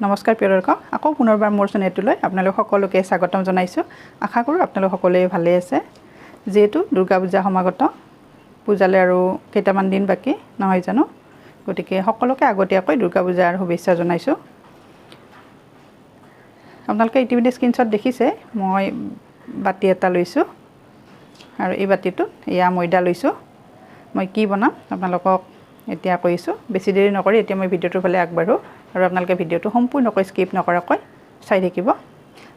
নমস্কাৰ প্ৰিয় দৰ্শক আকৌ পুনৰবাৰ মোৰ চেনেলটোলৈ আপোনালোক সকলোকে স্বাগতম জনাইছোঁ আশা কৰোঁ আপোনালোক সকলোৱে ভালে আছে যেহেতু দুৰ্গা পূজা সমাগত পূজালৈ আৰু কেইটামান দিন বাকি নহয় জানো গতিকে সকলোকে আগতীয়াকৈ দুৰ্গা পূজাৰ শুভেচ্ছা জনাইছোঁ আপোনালোকে ইতিমধ্যে স্ক্ৰীনশ্বট দেখিছে মই বাটি এটা লৈছোঁ আৰু এই বাটিটোত এয়া ময়দা লৈছোঁ মই কি বনাম আপোনালোকক এতিয়া কৈছোঁ বেছি দেৰি নকৰি এতিয়া মই ভিডিঅ'টোৰ ফালে আগবাঢ়ো আৰু আপোনালোকে ভিডিঅ'টো সম্পূৰ্ণকৈ স্কিপ নকৰাকৈ চাই থাকিব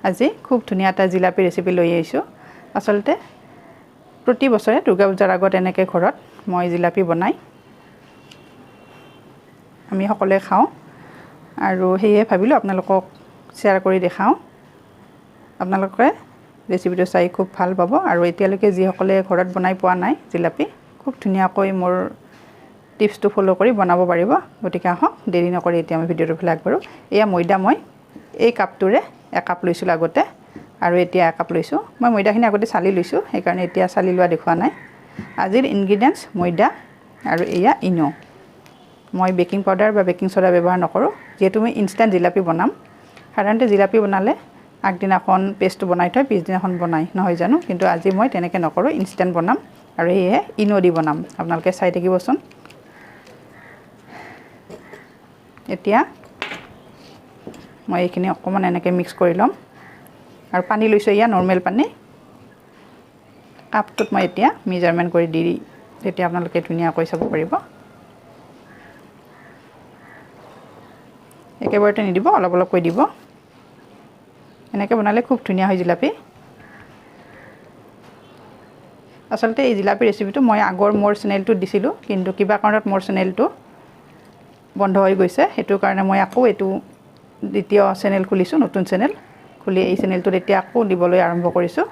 আজি খুব ধুনীয়া এটা জিলাপি ৰেচিপি লৈ আহিছোঁ আচলতে প্ৰতি বছৰে দুৰ্গা পূজাৰ আগত এনেকৈ ঘৰত মই জিলাপি বনাই আমি সকলোৱে খাওঁ আৰু সেয়ে ভাবিলোঁ আপোনালোকক শ্বেয়াৰ কৰি দেখাওঁ আপোনালোকে ৰেচিপিটো চাই খুব ভাল পাব আৰু এতিয়ালৈকে যিসকলে ঘৰত বনাই পোৱা নাই জিলাপি খুব ধুনীয়াকৈ মোৰ টিপছটো ফলো কৰি বনাব পাৰিব গতিকে আহক দেৰি নকৰি এতিয়া আমি ভিডিঅ'টো ফালে আগবাঢ়ো এয়া ময়দা মই এই কাপটোৰে একাপ লৈছিলোঁ আগতে আৰু এতিয়া একাপ লৈছোঁ মই ময়দাখিনি আগতে চালি লৈছোঁ সেইকাৰণে এতিয়া চালি লোৱা দেখুৱা নাই আজিৰ ইনগ্ৰিডিয়েণ্টছ ময়দা আৰু এয়া ইনো মই বেকিং পাউডাৰ বা বেকিং সোডা ব্যৱহাৰ নকৰোঁ যেহেতু মই ইনষ্টেণ্ট জিলাপি বনাম সাধাৰণতে জিলাপি বনালে আগদিনাখন পেষ্টটো বনাই থৈ পিছদিনাখন বনাই নহয় জানো কিন্তু আজি মই তেনেকৈ নকৰোঁ ইনষ্টেণ্ট বনাম আৰু এয়ে ইনো দি বনাম আপোনালোকে চাই থাকিবচোন এতিয়া মই এইখিনি অকণমান এনেকৈ মিক্স কৰি ল'ম আৰু পানী লৈছোঁ এয়া নৰ্মেল পানী কাপটোত মই এতিয়া মেজাৰমেণ্ট কৰি দি তেতিয়া আপোনালোকে ধুনীয়াকৈ চাব পাৰিব একেবাৰতে নিদিব অলপ অলপকৈ দিব এনেকৈ বনালে খুব ধুনীয়া হয় জিলাপি আচলতে এই জিলাপি ৰেচিপিটো মই আগৰ মোৰ চেনেলটোত দিছিলোঁ কিন্তু কিবা কাৰণত মোৰ চেনেলটো বন্ধ হৈ গৈছে সেইটো কাৰণে মই আকৌ এইটো দ্বিতীয় চেনেল খুলিছোঁ নতুন চেনেল খুলি এই চেনেলটোত এতিয়া আকৌ দিবলৈ আৰম্ভ কৰিছোঁ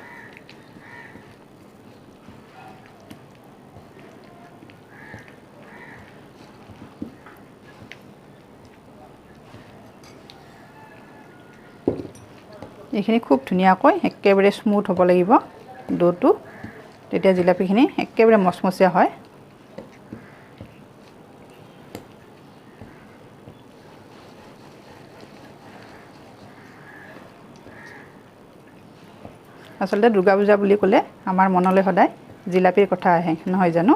এইখিনি খুব ধুনীয়াকৈ একেবাৰে স্মুথ হ'ব লাগিব ডোটো তেতিয়া জিলাপিখিনি একেবাৰে মচমচীয়া হয় আচলতে দুৰ্গা পূজা বুলি ক'লে আমাৰ মনলৈ সদায় জিলাপিৰ কথা আহে নহয় জানো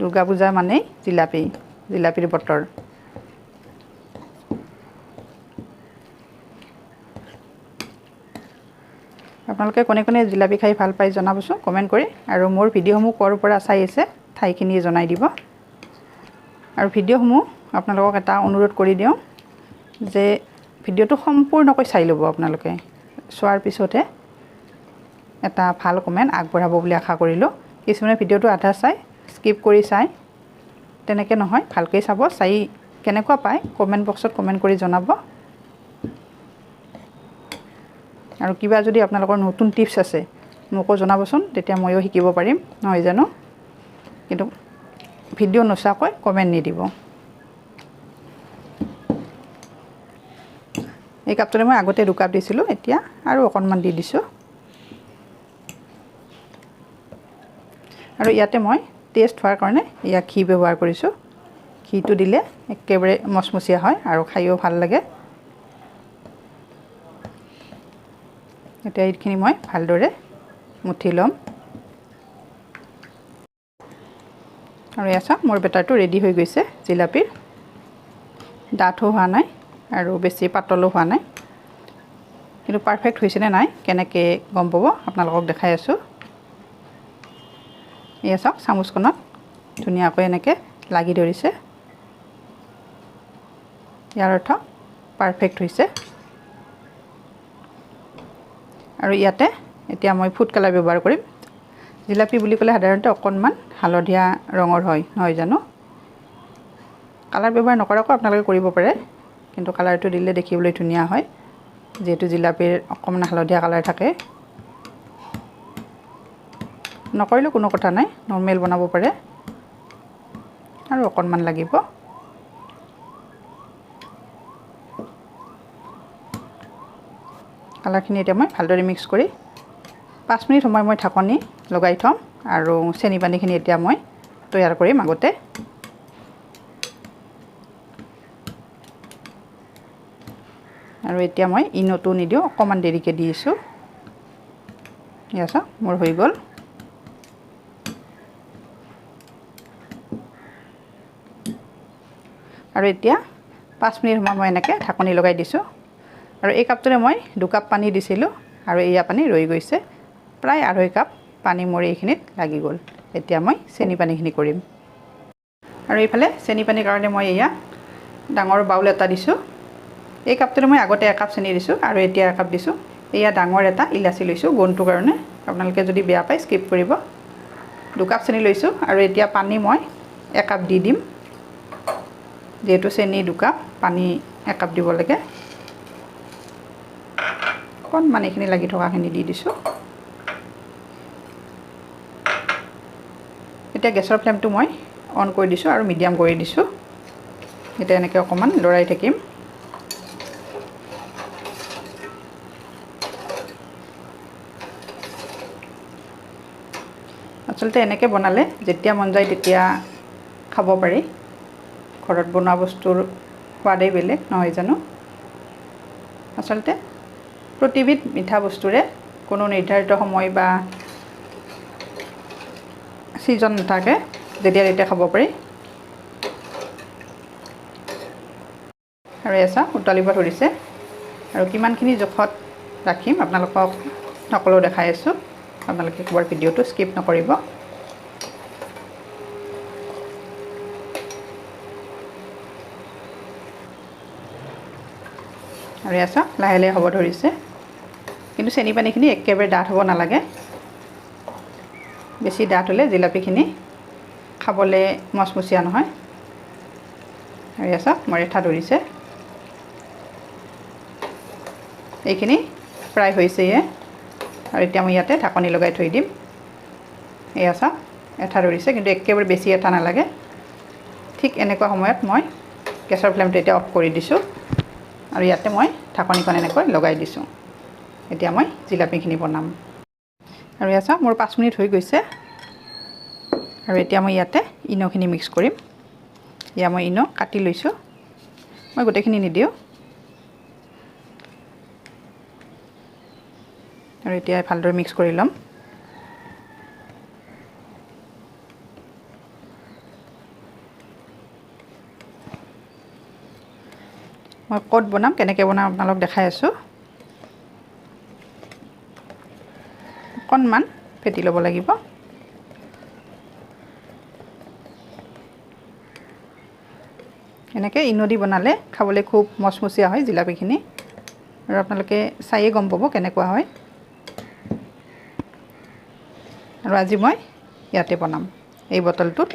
দুৰ্গা পূজা মানেই জিলাপিৰ বতৰ আপোনালোকে কোনে কোনে জিলাপি খাই ভাল পায় জনাবচোন কমেণ্ট কৰি আৰু মোৰ ভিডিঅ'সমূহ ক'ৰ পৰা চাই আছে ঠাইখিনি জনাই দিব আৰু ভিডিঅ'সমূহ আপোনালোকক এটা অনুৰোধ কৰি দিওঁ যে ভিডিঅ'টো সম্পূৰ্ণকৈ চাই ল'ব আপোনালোকে চোৱাৰ পিছতহে এটা ভাল কমেণ্ট আগবঢ়াব বুলি আশা কৰিলোঁ কিছুমানে ভিডিঅ'টো আধা চাই স্কিপ কৰি চাই তেনেকৈ নহয় ভালকৈ চাব চাই কেনেকুৱা পায় কমেণ্ট বক্সত কমেণ্ট কৰি জনাব আৰু কিবা যদি আপোনালোকৰ নতুন টিপছ আছে মোকো জনাবচোন তেতিয়া ময়ো শিকিব পাৰিম নহয় জানো কিন্তু ভিডিঅ' নোচোৱাকৈ কমেণ্ট নিদিব এই কাপটোৰে মই আগতে 2 কাপ দিছিলোঁ এতিয়া আৰু অকণমান দি দিছোঁ আৰু ইয়াতে মই টেষ্ট হোৱাৰ কাৰণে ইয়া ঘি ব্যৱহাৰ কৰিছোঁ ঘিটো দিলে একেবাৰে মচমচীয়া হয় আৰু খাইও ভাল লাগে এতিয়া এইখিনি মই ভালদৰে মুঠি ল'ম আৰু এয়া চাওক মোৰ বেটাৰটো ৰেডি হৈ গৈছে জিলাপিৰ ডাঠো হোৱা নাই আৰু বেছি পাতলো হোৱা নাই কিন্তু পাৰফেক্ট হৈছেনে নাই কেনেকৈ গম পাব আপোনালোকক দেখাই আছোঁ এয়া চাওক চামুচখনত ধুনীয়াকৈ এনেকৈ লাগি ধৰিছে ইয়াৰ অৰ্থ পাৰফেক্ট হৈছে আৰু ইয়াতে এতিয়া মই ফুড কালাৰ ব্যৱহাৰ কৰিম জিলাপি বুলি ক'লে সাধাৰণতে অকণমান হালধীয়া ৰঙৰ হয় নহয় জানো কালাৰ ব্যৱহাৰ নকৰাকৈ আপোনালোকে কৰিব পাৰে কিন্তু কালাৰটো দিলে দেখিবলৈ ধুনীয়া হয় যিহেতু জিলাপিৰ অকণমান হালধীয়া কালাৰ থাকে নকৰিলেও কোনো কথা নাই নৰ্মেল বনাব পাৰে আৰু অকণমান লাগিব কালাৰখিনি এতিয়া মই ভালদৰে মিক্স কৰি 5 মিনিট সময় মই ঢাকনি লগাই থম আৰু চেনি পানীখিনি এতিয়া মই তৈয়াৰ কৰিম আগতে আৰু এতিয়া মই ইনোটো নিদিওঁ, অকণমান দেৰিকৈ দি আছোঁ। এয়া চাওক মোৰ হৈ গ'ল। আৰু এতিয়া 5 মিনিট সময় মই এনেকৈ ঢাকনি লগাই দিছোঁ। আৰু এই কাপটোৰে মই 2 কাপ পানী দিছিলোঁ আৰু এয়া পানী ৰৈ গৈছে। প্ৰায় 2.5 কাপ পানী মোৰ এইখিনিত লাগি গ'ল। এতিয়া মই চেনি পানীখিনি কৰিম। আৰু এইফালে চেনি পানীৰ কাৰণে মই এয়া ডাঙৰ বাউল এটা দিছোঁ। এই কাপটোৰে মই আগতে 1 কাপ চেনি দিছোঁ আৰু এতিয়া 1 কাপ দিছোঁ। এয়া ডাঙৰ এটা ইলাচি লৈছোঁ গোন্ধটোৰ কাৰণে। আপোনালোকে যদি বেয়া পায় স্কিপ কৰিব। 2 কাপ চেনি লৈছোঁ আৰু এতিয়া পানী মই 1 কাপ দি দিম। যেহেতু চেনি 2 কাপ, পানী 1 কাপ দিব লাগে। অকণমান এইখিনি লাগি থকাখিনি দি দিছোঁ। এতিয়া গেছৰ ফ্লেমটো মই অন কৰি দিছোঁ আৰু মিডিয়াম কৰি দিছোঁ। এতিয়া এনেকৈ অকণমান লৰাই থাকিম। আচলতে এনেকৈ বনালে যেতিয়া মন যায় তেতিয়া খাব পাৰি। ঘৰত বনোৱা বস্তুৰ সোৱাদেই বেলেগ, নহয় জানো? আচলতে প্ৰতিবিধ মিঠা বস্তুৰে কোনো নিৰ্ধাৰিত সময় বা ছিজন নাথাকে, যেতিয়া তেতিয়া খাব পাৰি। আৰু এছা উতলিব ধৰিছে আৰু কিমানখিনি জোখত ৰাখিম আপোনালোকক সকলো দেখাই আছোঁ। আপোনালোকে একবাৰ ভিডিঅ'টো স্কিপ নকৰিব। আৰু এছা লাহে লাহে হ'ব ধৰিছে, কিন্তু চেনি পানীখিনি একেবাৰে ডাঠ হ'ব নালাগে। বেছি ডাঠ হ'লে জিলাপিখিনি খাবলৈ মচমচীয়া নহয়। আৰু এছা মোৰ এঠা ধৰিছে। এইখিনি প্ৰায় হৈছেয়ে আৰু এতিয়া মই ইয়াতে ঢাকনি লগাই থৈ দিম। এয়া চাওক এঠা ধৰিছে, কিন্তু একেবাৰে বেছি এঠা নালাগে। ঠিক এনেকুৱা সময়ত মই গেছৰ ফ্লেমটো এতিয়া অফ কৰি দিছোঁ আৰু ইয়াতে মই ঢাকনিখন এনেকৈ লগাই দিছোঁ। এতিয়া মই জিলাপিখিনি বনাম। আৰু এয়া চাওক মোৰ 5 মিনিট হৈ গৈছে আৰু এতিয়া মই ইয়াতে ইনোখিনি মিক্স কৰিম। এয়া মই ইনো কাটি লৈছোঁ, মই গোটেইখিনি নিদিওঁ। আৰু এতিয়া ভালদৰে মিক্স কৰি ল'ম। মই ক'ত বনাম, কেনেকৈ বনাম আপোনালোকক দেখাই আছোঁ। অকণমান ফেটি ল'ব লাগিব। এনেকৈ ইনো দি বনালে খাবলৈ খুব মচমচীয়া হয় জিলাপিখিনি। আৰু আপোনালোকে চায়ে গম পাব কেনেকুৱা হয়। আৰু আজি মই ইয়াতে বনাম, এই বটলটোত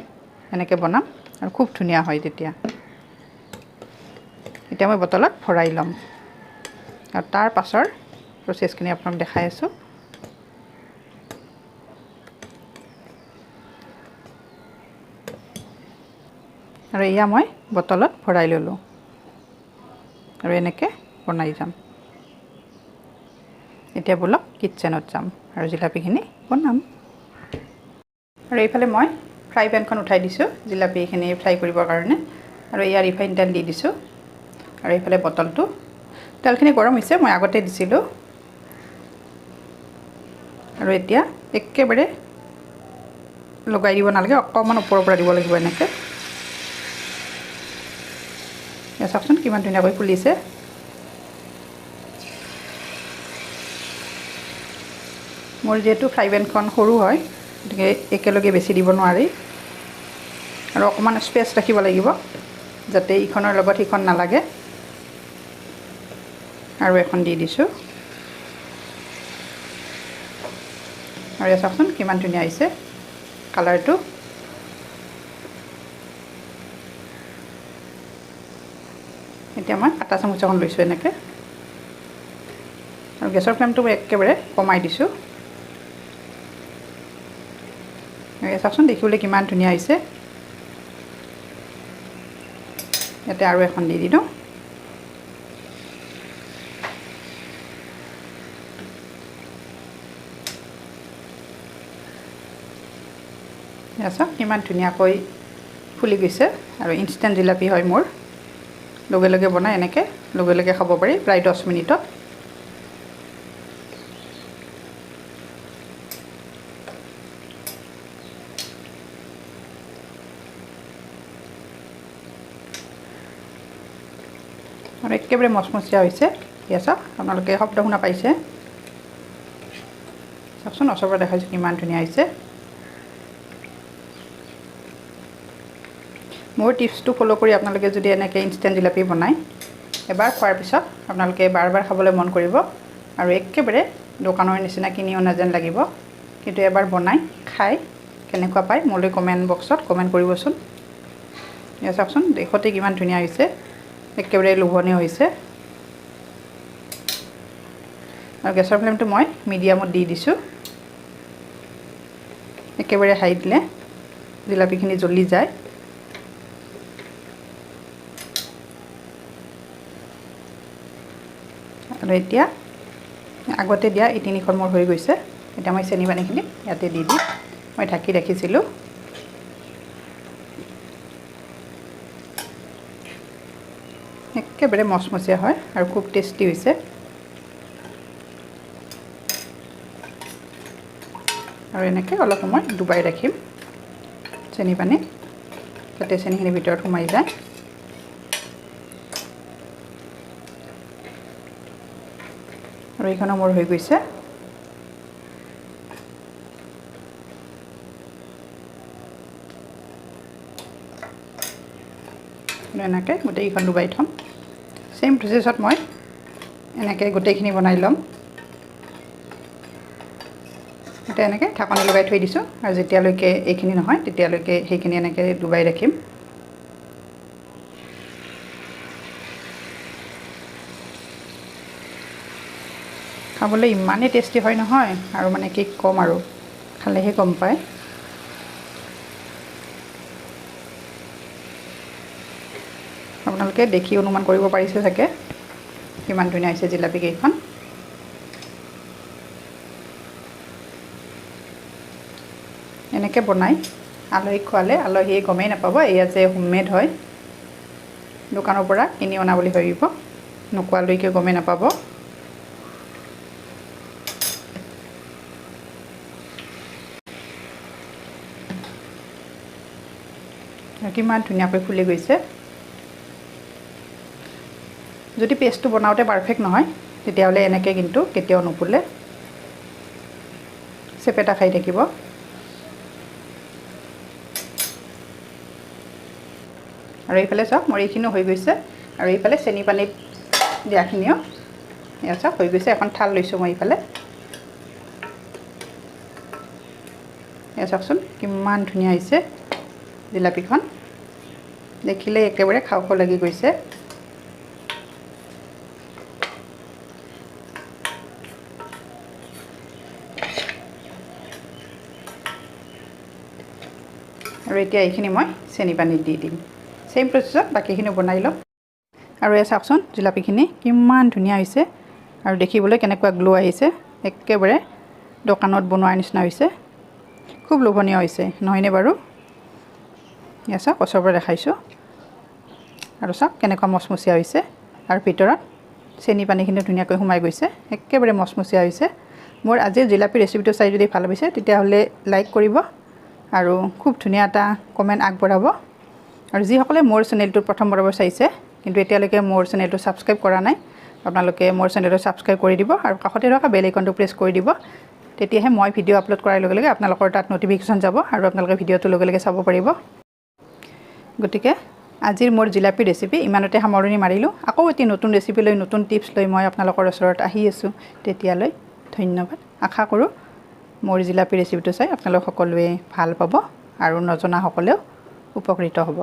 এনেকৈ বনাম আৰু খুব ধুনীয়া হয় তেতিয়া। এতিয়া মই বটলত ভৰাই ল'ম আৰু তাৰ পাছৰ প্ৰচেছখিনি আপোনাক দেখাই আছোঁ। আৰু এয়া মই বটলত ভৰাই ল'লোঁ আৰু এনেকৈ বনাই যাম। এতিয়া ব'লক কিটচেনত যাম আৰু জিলাপিখিনি বনাম। আৰু এইফালে মই ফ্ৰাই পেনখন উঠাই দিছোঁ জিলাপিখিনি ফ্ৰাই কৰিবৰ কাৰণে। আৰু এয়া ৰিফাইন তেল দি দিছোঁ। আৰু এইফালে বটলটো, তেলখিনি গৰম হৈছে, মই আগতে দিছিলোঁ। আৰু এতিয়া একেবাৰে লগাই দিব নালাগে, অকণমান ওপৰৰ পৰা দিব লাগিব এনেকৈ। এয়া চাওকচোন কিমান ধুনীয়াকৈ ফুলিছে। মোৰ যিহেতু ফ্ৰাই পেনখন সৰু হয়, গতিকে একেলগে বেছি দিব নোৱাৰি আৰু অকণমান স্পেচ ৰাখিব লাগিব যাতে ইখনৰ লগত সিখন নালাগে। আৰু এখন দি দিছোঁ। আৰু এয়া চাওকচোন কিমান ধুনীয়া হৈছে কালাৰটো। এতিয়া মই কাটা চামুচ এখন লৈছোঁ এনেকৈ আৰু গেছৰ ফ্লেমটো মই একেবাৰে কমাই দিছোঁ। এয়া চাওকচোন দেখিবলৈ কিমান ধুনীয়া হৈছে। ইয়াতে আৰু এখন দি দিওঁ। এয়া চাওক কিমান ধুনীয়াকৈ ফুলি গৈছে আৰু ইনষ্টেণ্ট জিলাপি হয় মোৰ। লগে লগে বনাই এনেকৈ লগে লগে খাব পাৰি প্ৰায় 10 মিনিটত। আৰু একেবাৰে মচমচীয়া হৈছে। এয়া চাওক আপোনালোকে শব্দ শুনা পাইছে, চাওকচোন ওচৰৰ পৰা দেখাইছোঁ কিমান ধুনীয়া হৈছে। মোৰ টিপছটো ফ'ল' কৰি আপোনালোকে যদি এনেকৈ ইনষ্টেণ্ট জিলাপি বনায়, এবাৰ খোৱাৰ পিছত আপোনালোকে বাৰ বাৰ খাবলৈ মন কৰিব আৰু একেবাৰে দোকানৰ নিচিনা কিনি অনা যেন লাগিব। কিন্তু এবাৰ বনাই খাই কেনেকুৱা পায় মোলৈ কমেণ্ট বক্সত কমেণ্ট কৰিবচোন। এয়া চাওকচোন দেখোঁতে কিমান ধুনীয়া হৈছে, একেবাৰে লোভনীয় হৈছে। আৰু গেছৰ ফ্লেমটো মই মিডিয়ামত দি দিছোঁ। একেবাৰে হাই দিলে জিলাপিখিনি জ্বলি যায়। আৰু এতিয়া আগতে দিয়া এই 3খন মোৰ হৈ গৈছে। এতিয়া মই চেনি পানীখিনি ইয়াতে দি দিম। মই ঢাকি ৰাখিছিলোঁ। একেবাৰে মচমচীয়া হয় আৰু খুব টেষ্টি হৈছে। আৰু এনেকৈ অলপ সময় ডুবাই ৰাখিম চেনি পানীত, যাতে চেনিখিনি ভিতৰত সোমাই যায়। আৰু এইখনো মোৰ হৈ গৈছে। এনেকৈ গোটেইখন ডুবাই থ'ম। চেম প্ৰচেছত মই এনেকৈ গোটেইখিনি বনাই ল'ম। এতিয়া এনেকৈ ঢাকনি লগাই থৈ দিছোঁ আৰু যেতিয়ালৈকে এইখিনি নহয় তেতিয়ালৈকে সেইখিনি এনেকৈ ডুবাই ৰাখিম। খাবলৈ ইমানেই টেষ্টি হয় নহয়, আৰু মানে কি ক'ম আৰু খালেহে গম পায়। আপোনালোকে দেখি অনুমান কৰিব পাৰিছে চাগে কিমান ধুনীয়া হৈছে জিলাপি কেইখন। এনেকৈ বনাই আলহীক খোৱালে আলহীয়ে গমেই নাপাব এয়া যে হোমমেড হয়, দোকানৰ পৰা কিনি অনা বুলি ভাবিব, নোখোৱালৈকে গমেই নাপাব। কিমান ধুনীয়াকৈ ফুলি গৈছে। যদি পেষ্টটো বনাওঁতে পাৰফেক্ট নহয় তেতিয়াহ'লে এনেকৈ কিন্তু কেতিয়াও নুফুলে, চেপেটা খাই থাকিব। আৰু এইফালে চাওক মোৰ এইখিনিও হৈ গৈছে, আৰু এইফালে চেনি পানীত দিয়াখিনিও এয়া চাওক হৈ গৈছে। এখন থাল লৈছোঁ মই এইফালে। এয়া চাওকচোন কিমান ধুনীয়া হৈছে জিলাপিখন, দেখিলে একেবাৰে খাওঁ খাওঁ লাগি গৈছে। আৰু এতিয়া এইখিনি মই চেনি পানীত দি দিম। চেম প্ৰচেছত বাকীখিনি বনাই ল'ম। আৰু এয়া চাওকচোন জিলাপিখিনি কিমান ধুনীয়া হৈছে আৰু দেখিবলৈ কেনেকুৱা গ্ল' আহিছে, একেবাৰে দোকানত বনোৱাৰ নিচিনা হৈছে। খুব লোভনীয় হৈছে নহয়নে বাৰু? এয়া চাওক ওচৰৰ পৰা দেখাইছোঁ, আৰু চাওক কেনেকুৱা মচমচীয়া হৈছে, আৰু ভিতৰত চেনি পানীখিনি ধুনীয়াকৈ সোমাই গৈছে, একেবাৰে মচমচীয়া হৈছে। মোৰ আজিৰ জিলাপি ৰেচিপিটো চাই যদি ভাল পাইছে তেতিয়াহ'লে লাইক কৰিব আৰু খুব ধুনীয়া এটা কমেণ্ট আগবঢ়াব। আৰু যিসকলে মোৰ চেনেলটো প্ৰথমবাৰৰ পৰা চাইছে কিন্তু এতিয়ালৈকে মোৰ চেনেলটো ছাবস্ক্ৰাইব কৰা নাই, আপোনালোকে মোৰ চেনেলটো ছাবস্ক্ৰাইব কৰি দিব আৰু কাষতে থকা বেল আইকনটো প্ৰেছ কৰি দিব। তেতিয়াহে মই ভিডিঅ' আপলোড কৰাৰ লগে লগে আপোনালোকৰ তাত ন'টিফিকেশ্যন যাব আৰু আপোনালোকে ভিডিঅ'টো লগে লগে চাব পাৰিব। গতিকে আজিৰ মোৰ জিলাপি ৰেচিপি ইমানতে সামৰণি মাৰিলোঁ। আকৌ এটি নতুন ৰেচিপি লৈ নতুন টিপছ লৈ মই আপোনালোকৰ ওচৰত আহি আছোঁ। তেতিয়ালৈ ধন্যবাদ। আশা কৰোঁ মোৰ জিলাপি ৰেচিপিটো চাই আপোনালোক সকলোৱে ভাল পাব আৰু নজনাসকলেও উপকৃত হ'ব।